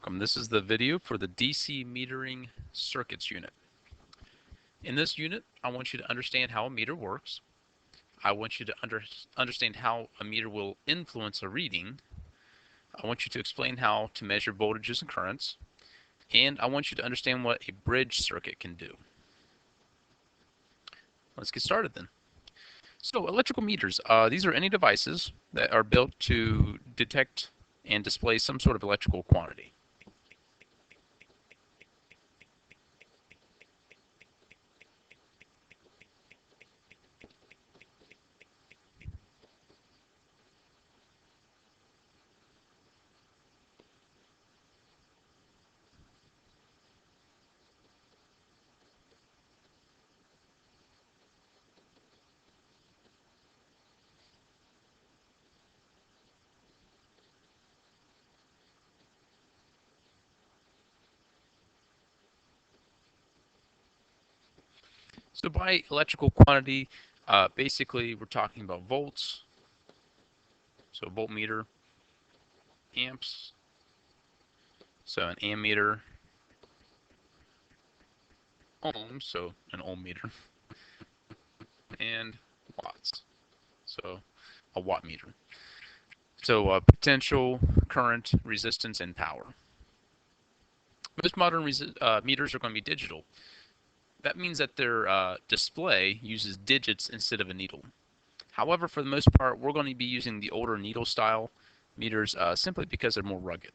Welcome. This is the video for the DC metering circuits unit. In this unit, I want you to understand how a meter works. I want you to understand how a meter will influence a reading. I want you to explain how to measure voltages and currents. And I want you to understand what a bridge circuit can do. Let's get started then. So electrical meters, these are any devices that are built to detect and display some sort of electrical quantity. So by electrical quantity, basically we're talking about volts, so voltmeter, amps, so an ammeter, ohms, so an ohm meter, and watts, so a watt meter. So potential, current, resistance, and power. Most modern meters are going to be digital. That means that their display uses digits instead of a needle. However, for the most part, we're going to be using the older needle style meters simply because they're more rugged.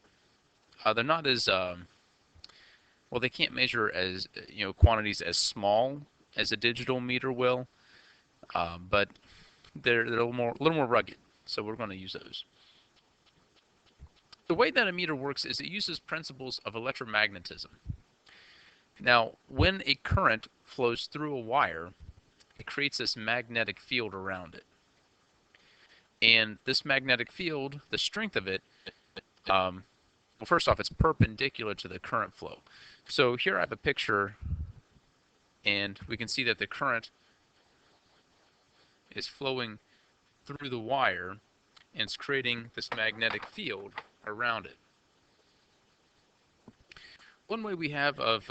They're not as well, they can't measure as quantities as small as a digital meter will, but they're a little more rugged. So we're going to use those. The way that a meter works is it uses principles of electromagnetism. Now, when a current flows through a wire, it creates this magnetic field around it. And this magnetic field, the strength of it, well, first off, it's perpendicular to the current flow. So here I have a picture, and we can see that the current is flowing through the wire, and it's creating this magnetic field around it. One way we have of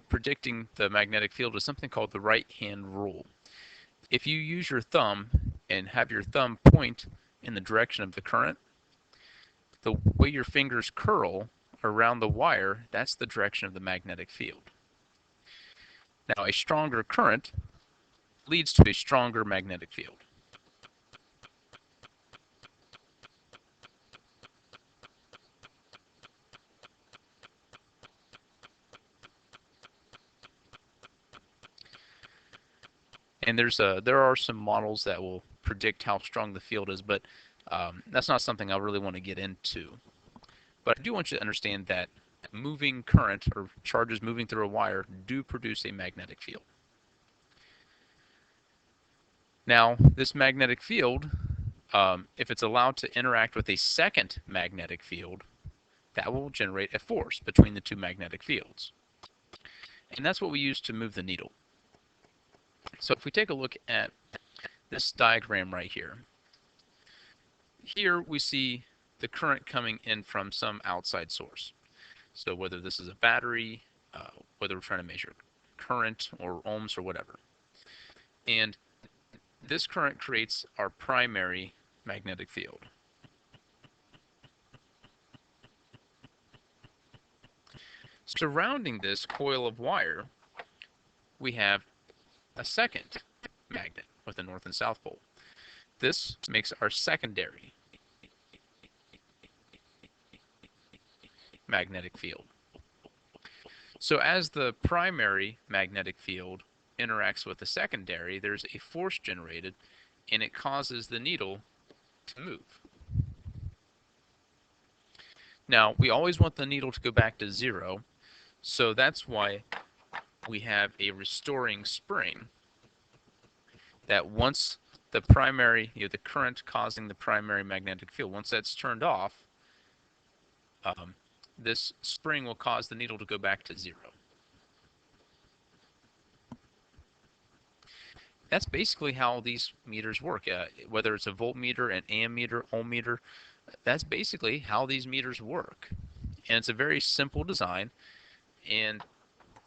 predicting the magnetic field is something called the right-hand rule. If you use your thumb and have your thumb point in the direction of the current, the way your fingers curl around the wire, that's the direction of the magnetic field. Now, a stronger current leads to a stronger magnetic field. And there are some models that will predict how strong the field is, but that's not something I really want to get into. But I do want you to understand that moving current or charges moving through a wire do produce a magnetic field. Now, this magnetic field, if it's allowed to interact with a second magnetic field, that will generate a force between the two magnetic fields. And that's what we use to move the needle. So if we take a look at this diagram right here, here we see the current coming in from some outside source. So whether this is a battery, whether we're trying to measure current or ohms or whatever. And this current creates our primary magnetic field. Surrounding this coil of wire, we have a second magnet with a north and south pole. This makes our secondary magnetic field. So as the primary magnetic field interacts with the secondary, there's a force generated, and it causes the needle to move. Now, we always want the needle to go back to zero, so that's why we have a restoring spring that once the primary, the current causing the primary magnetic field, once that's turned off, this spring will cause the needle to go back to zero. That's basically how these meters work. Whether it's a voltmeter, an ammeter, ohm meter, that's basically how these meters work. And it's a very simple design, and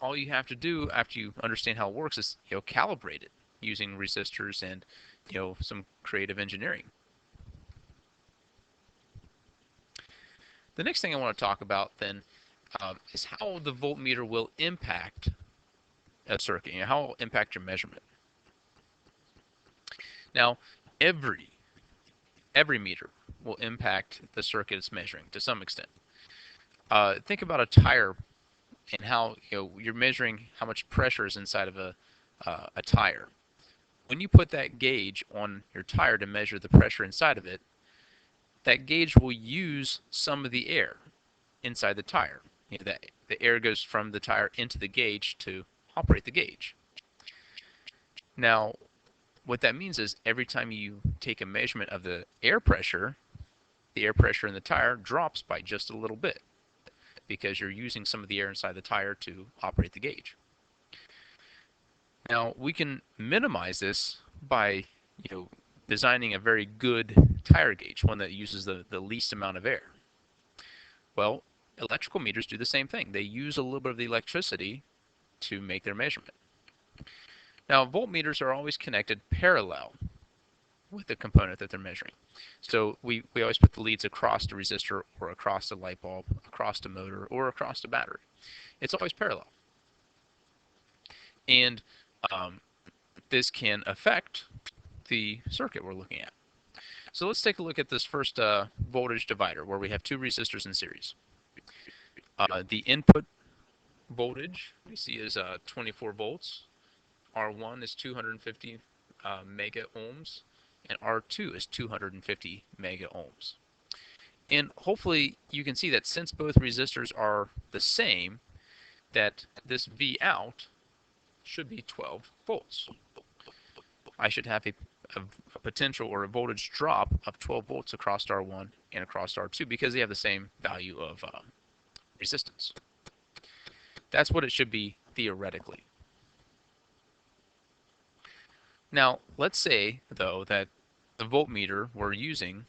all you have to do after you understand how it works is, calibrate it using resistors and, some creative engineering. The next thing I want to talk about then is how the voltmeter will impact a circuit, how it will impact your measurement. Now, every meter will impact the circuit it's measuring to some extent. Think about a tire and how you're measuring how much pressure is inside of a tire. When you put that gauge on your tire to measure the pressure inside of it, that gauge will use some of the air inside the tire. The air goes from the tire into the gauge to operate the gauge. Now, what that means is every time you take a measurement of the air pressure in the tire drops by just a little bit because you're using some of the air inside the tire to operate the gauge. Now, we can minimize this by designing a very good tire gauge, one that uses the least amount of air. Well, electrical meters do the same thing. They use a little bit of the electricity to make their measurement. Now, voltmeters are always connected parallel with the component that they're measuring. So we always put the leads across the resistor or across the light bulb, across the motor, or across the battery. It's always parallel. And this can affect the circuit we're looking at. So let's take a look at this first voltage divider where we have two resistors in series. The input voltage we see is 24 volts. R1 is 250 mega ohms, and R2 is 250 mega ohms. And hopefully you can see that since both resistors are the same, that this V out should be 12 volts. I should have a potential or a voltage drop of 12 volts across R1 and across R2 because they have the same value of resistance. That's what it should be theoretically. Now, let's say, though, that the voltmeter we're using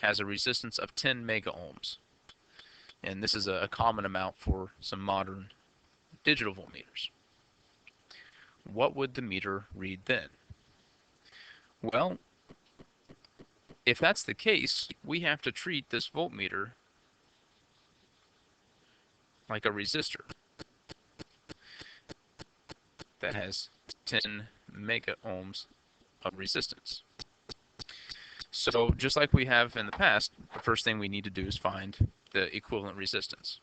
has a resistance of 10 mega ohms. And this is a common amount for some modern digital voltmeters. What would the meter read then? Well, if that's the case, we have to treat this voltmeter like a resistor that has 10 mega ohms of resistance. So just like we have in the past, the first thing we need to do is find the equivalent resistance.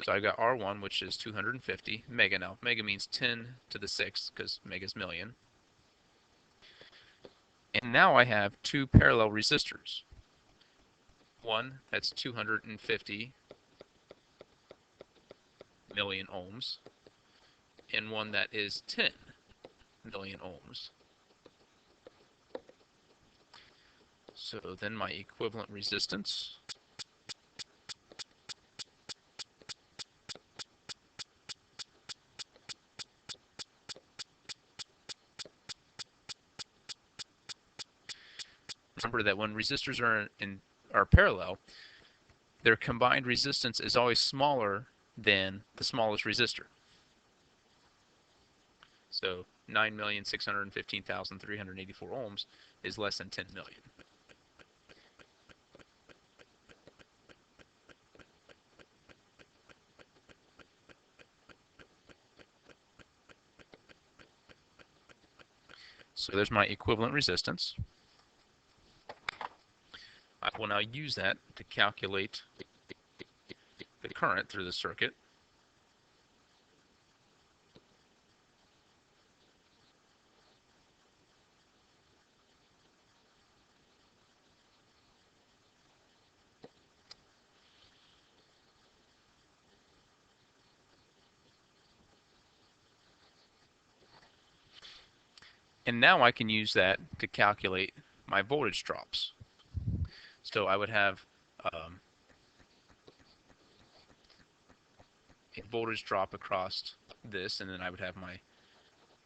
So I got R1, which is 250 mega. Now, mega means 10 to the 6th because mega is million. And now I have two parallel resistors. One that's 250 million ohms, and one that is 10 million ohms. So then my equivalent resistance remember that when resistors are parallel, their combined resistance is always smaller than the smallest resistor. So 9,615,384 ohms is less than 10 million. So there's my equivalent resistance. I will now use that to calculate the current through the circuit. And now I can use that to calculate my voltage drops. So I would have a voltage drop across this, and then I would have my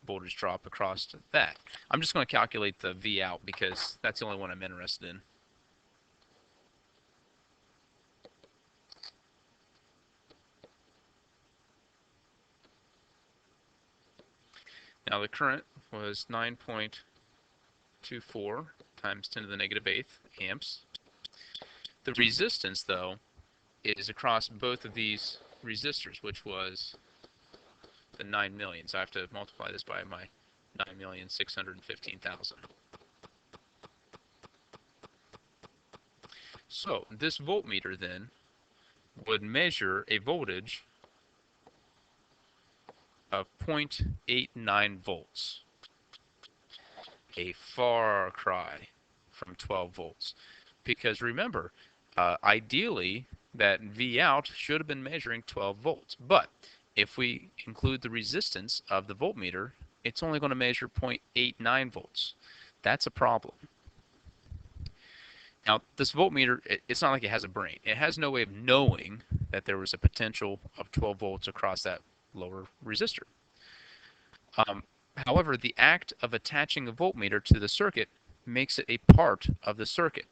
voltage drop across that. I'm just going to calculate the V out because that's the only one I'm interested in. Now the current was 9.24 times 10 to the negative 8th amps. The resistance, though, is across both of these resistors, which was the 9 million. So I have to multiply this by my 9,615,000. So this voltmeter then would measure a voltage of 0.89 volts. A far cry from 12 volts. Because remember, ideally that V out should have been measuring 12 volts. But if we include the resistance of the voltmeter, it's only going to measure 0.89 volts. That's a problem. Now, this voltmeter, it's not like it has a brain. It has no way of knowing that there was a potential of 12 volts across that lower resistor. However, the act of attaching a voltmeter to the circuit makes it a part of the circuit.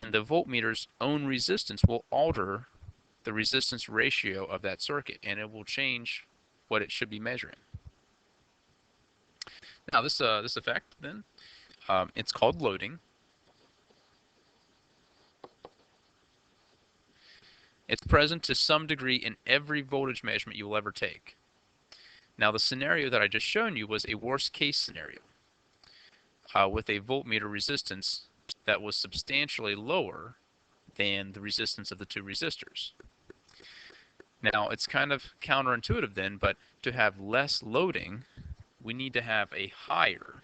And the voltmeter's own resistance will alter the resistance ratio of that circuit, and it will change what it should be measuring. Now, this effect, then, it's called loading. It's present to some degree in every voltage measurement you will ever take. Now, the scenario that I just shown you was a worst-case scenario with a voltmeter resistance that was substantially lower than the resistance of the two resistors. Now, it's kind of counterintuitive then, but to have less loading, we need to have a higher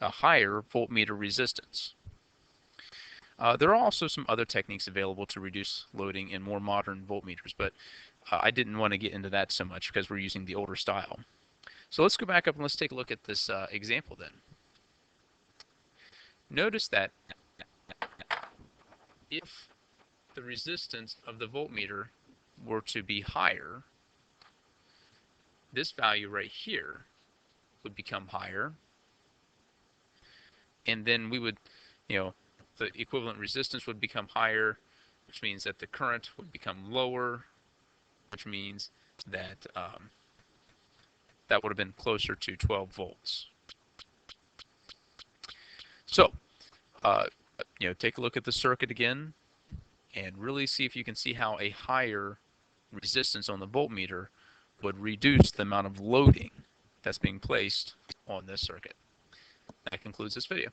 voltmeter resistance. There are also some other techniques available to reduce loading in more modern voltmeters, but I didn't want to get into that so much because we're using the older style. So let's go back up and let's take a look at this example then. Notice that if the resistance of the voltmeter were to be higher, this value right here would become higher, and then we would, the equivalent resistance would become higher, which means that the current would become lower, which means that that would have been closer to 12 volts. So, take a look at the circuit again and really see if you can see how a higher resistance on the voltmeter would reduce the amount of loading that's being placed on this circuit. That concludes this video.